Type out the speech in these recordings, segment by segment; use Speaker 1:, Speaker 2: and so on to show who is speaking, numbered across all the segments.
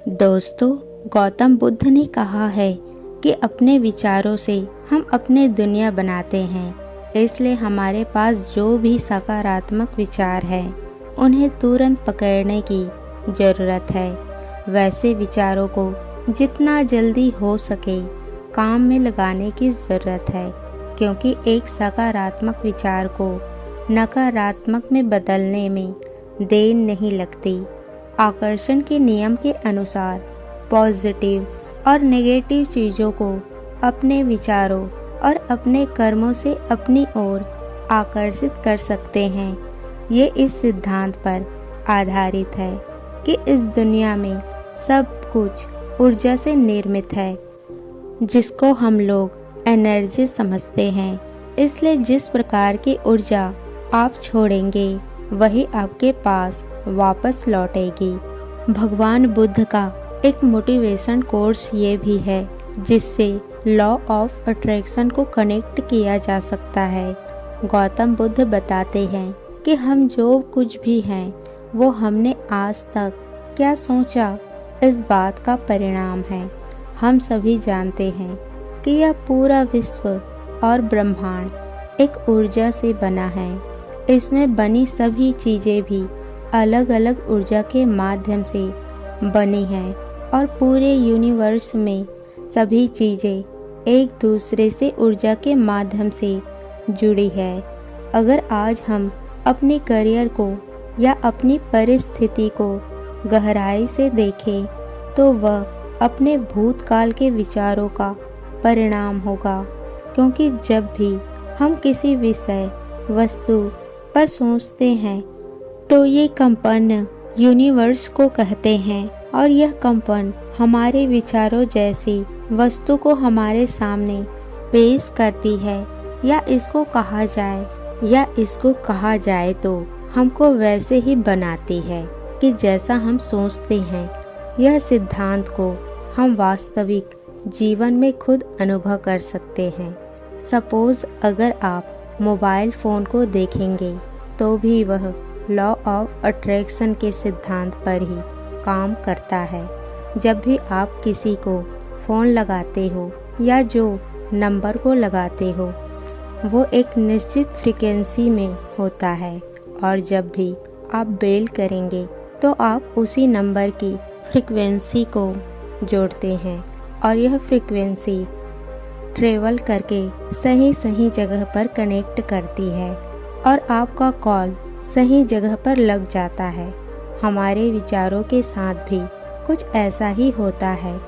Speaker 1: दोस्तों, गौतम बुद्ध ने कहा है कि अपने विचारों से हम अपने दुनिया बनाते हैं। इसलिए हमारे पास जो भी सकारात्मक विचार है उन्हें तुरंत पकड़ने की ज़रूरत है। वैसे विचारों को जितना जल्दी हो सके काम में लगाने की ज़रूरत है, क्योंकि एक सकारात्मक विचार को नकारात्मक में बदलने में देर नहीं लगती। आकर्षण के नियम के अनुसार पॉजिटिव और नेगेटिव चीज़ों को अपने विचारों और अपने कर्मों से अपनी ओर आकर्षित कर सकते हैं। ये इस सिद्धांत पर आधारित है कि इस दुनिया में सब कुछ ऊर्जा से निर्मित है, जिसको हम लोग एनर्जी समझते हैं। इसलिए जिस प्रकार की ऊर्जा आप छोड़ेंगे वही आपके पास वापस लौटेगी। भगवान बुद्ध का एक मोटिवेशन कोर्स ये भी है जिससे लॉ ऑफ अट्रैक्शन को कनेक्ट किया जा सकता है। गौतम बुद्ध बताते हैं कि हम जो कुछ भी हैं वो हमने आज तक क्या सोचा इस बात का परिणाम है। हम सभी जानते हैं कि यह पूरा विश्व और ब्रह्मांड एक ऊर्जा से बना है। इसमें बनी सभी चीज़ें भी अलग अलग ऊर्जा के माध्यम से बनी हैं और पूरे यूनिवर्स में सभी चीज़ें एक दूसरे से ऊर्जा के माध्यम से जुड़ी है। अगर आज हम अपने करियर को या अपनी परिस्थिति को गहराई से देखें तो वह अपने भूतकाल के विचारों का परिणाम होगा, क्योंकि जब भी हम किसी विषय वस्तु पर सोचते हैं तो ये कंपन यूनिवर्स को कहते हैं और यह कंपन हमारे विचारों जैसी वस्तु को हमारे सामने पेश करती है, या इसको कहा जाए तो हमको वैसे ही बनाती है कि जैसा हम सोचते हैं। यह सिद्धांत को हम वास्तविक जीवन में खुद अनुभव कर सकते हैं। सपोज अगर आप मोबाइल फ़ोन को देखेंगे तो भी वह लॉ ऑफ अट्रैक्शन के सिद्धांत पर ही काम करता है। जब भी आप किसी को फ़ोन लगाते हो या जो नंबर को लगाते हो वो एक निश्चित फ्रीक्वेंसी में होता है, और जब भी आप बेल करेंगे तो आप उसी नंबर की फ्रीक्वेंसी को जोड़ते हैं और यह फ्रीक्वेंसी ट्रेवल करके सही जगह पर कनेक्ट करती है और आपका कॉल सही जगह पर लग जाता है। हमारे विचारों के साथ भी कुछ ऐसा ही होता है।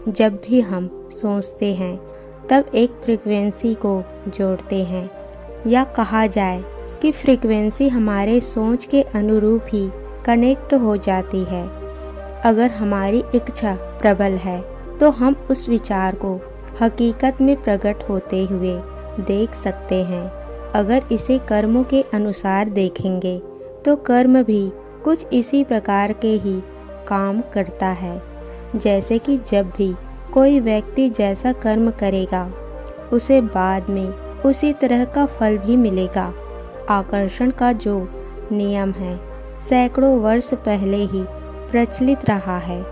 Speaker 1: जब भी हम सोचते हैं तब एक फ्रीक्वेंसी को जोड़ते हैं, या कहा जाए कि फ्रीक्वेंसी हमारे सोच के अनुरूप ही कनेक्ट हो जाती है। अगर हमारी इच्छा प्रबल है तो हम उस विचार को हकीकत में प्रकट होते हुए देख सकते हैं। अगर इसे कर्मों के अनुसार देखेंगे तो कर्म भी कुछ इसी प्रकार के ही काम करता है। जैसे कि जब भी कोई व्यक्ति जैसा कर्म करेगा उसे बाद में उसी तरह का फल भी मिलेगा। आकर्षण का जो नियम है सैकड़ों वर्ष पहले ही प्रचलित रहा है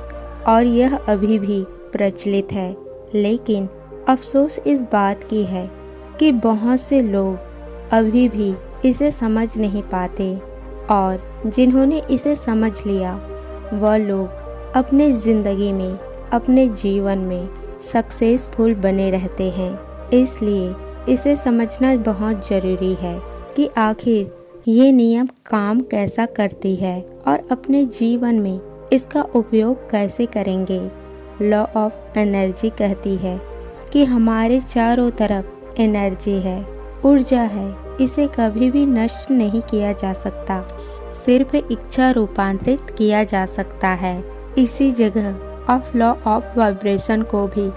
Speaker 1: और यह अभी भी प्रचलित है, लेकिन अफसोस इस बात की है कि बहुत से लोग अभी भी इसे समझ नहीं पाते, और जिन्होंने इसे समझ लिया वह लोग अपने ज़िंदगी में अपने जीवन में सक्सेसफुल बने रहते हैं। इसलिए इसे समझना बहुत ज़रूरी है कि आखिर ये नियम काम कैसा करती है और अपने जीवन में इसका उपयोग कैसे करेंगे। लॉ ऑफ एनर्जी कहती है कि हमारे चारों तरफ एनर्जी है, ऊर्जा है, इसे कभी भी नष्ट नहीं किया जा सकता, सिर्फ इच्छा रूपांतरित किया जा सकता है। इसी जगह ऑफ लॉ ऑफ वाइब्रेशन को भी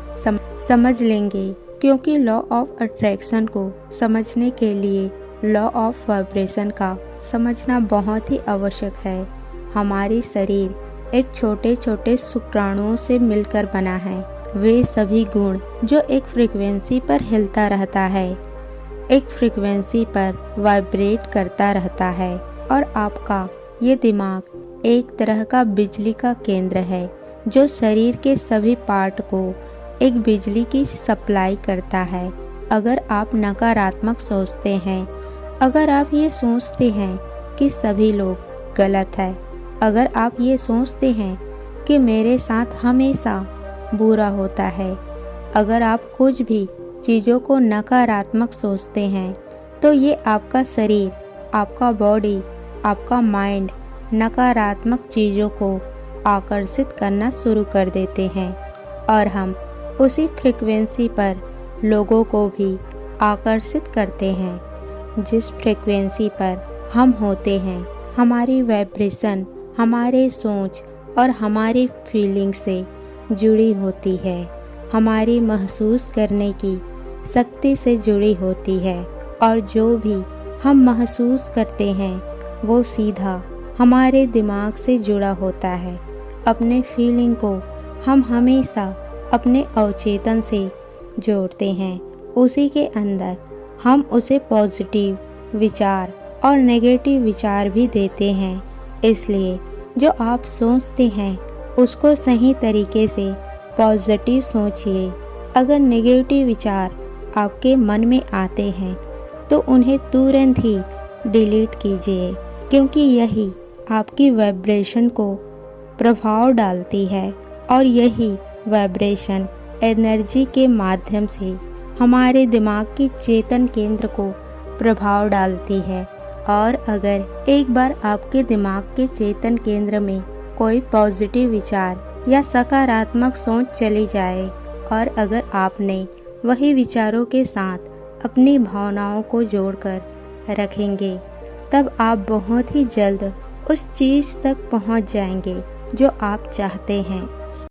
Speaker 1: समझ लेंगे, क्योंकि लॉ ऑफ अट्रैक्शन को समझने के लिए लॉ ऑफ वाइब्रेशन का समझना बहुत ही आवश्यक है। हमारी शरीर एक छोटे छोटे शुक्राणुओं से मिलकर बना है। वे सभी गुण जो एक फ्रीक्वेंसी पर हिलता रहता है, एक फ्रीक्वेंसी पर वाइब्रेट करता रहता है, और आपका ये दिमाग एक तरह का बिजली का केंद्र है जो शरीर के सभी पार्ट को एक बिजली की सप्लाई करता है। अगर आप नकारात्मक सोचते हैं, अगर आप ये सोचते हैं कि सभी लोग गलत है, अगर आप ये सोचते हैं कि मेरे साथ हमेशा बुरा होता है, अगर आप कुछ भी चीज़ों को नकारात्मक सोचते हैं, तो ये आपका शरीर, आपका बॉडी, आपका माइंड नकारात्मक चीज़ों को आकर्षित करना शुरू कर देते हैं और हम उसी फ्रिक्वेंसी पर लोगों को भी आकर्षित करते हैं। जिस फ्रिक्वेंसी पर हम होते हैं, हमारी वाइब्रेशन हमारे सोच और हमारी फीलिंग से जुड़ी होती है, हमारी महसूस करने की शक्ति से जुड़ी होती है और जो भी हम महसूस करते हैं वो सीधा हमारे दिमाग से जुड़ा होता है। अपने फीलिंग को हम हमेशा अपने अवचेतन से जोड़ते हैं, उसी के अंदर हम उसे पॉजिटिव विचार और नेगेटिव विचार भी देते हैं। इसलिए जो आप सोचते हैं उसको सही तरीके से पॉजिटिव सोचिए। अगर नेगेटिव विचार आपके मन में आते हैं तो उन्हें तुरंत ही डिलीट कीजिए, क्योंकि यही आपकी वाइब्रेशन को प्रभाव डालती है और यही वाइब्रेशन एनर्जी के माध्यम से हमारे दिमाग की चेतन केंद्र को प्रभाव डालती है। और अगर एक बार आपके दिमाग के चेतन केंद्र में कोई पॉजिटिव विचार या सकारात्मक सोच चली जाए और अगर आपने वही विचारों के साथ अपनी भावनाओं को जोड़कर रखेंगे, तब आप बहुत ही जल्द उस चीज़ तक पहुंच जाएंगे जो आप चाहते हैं।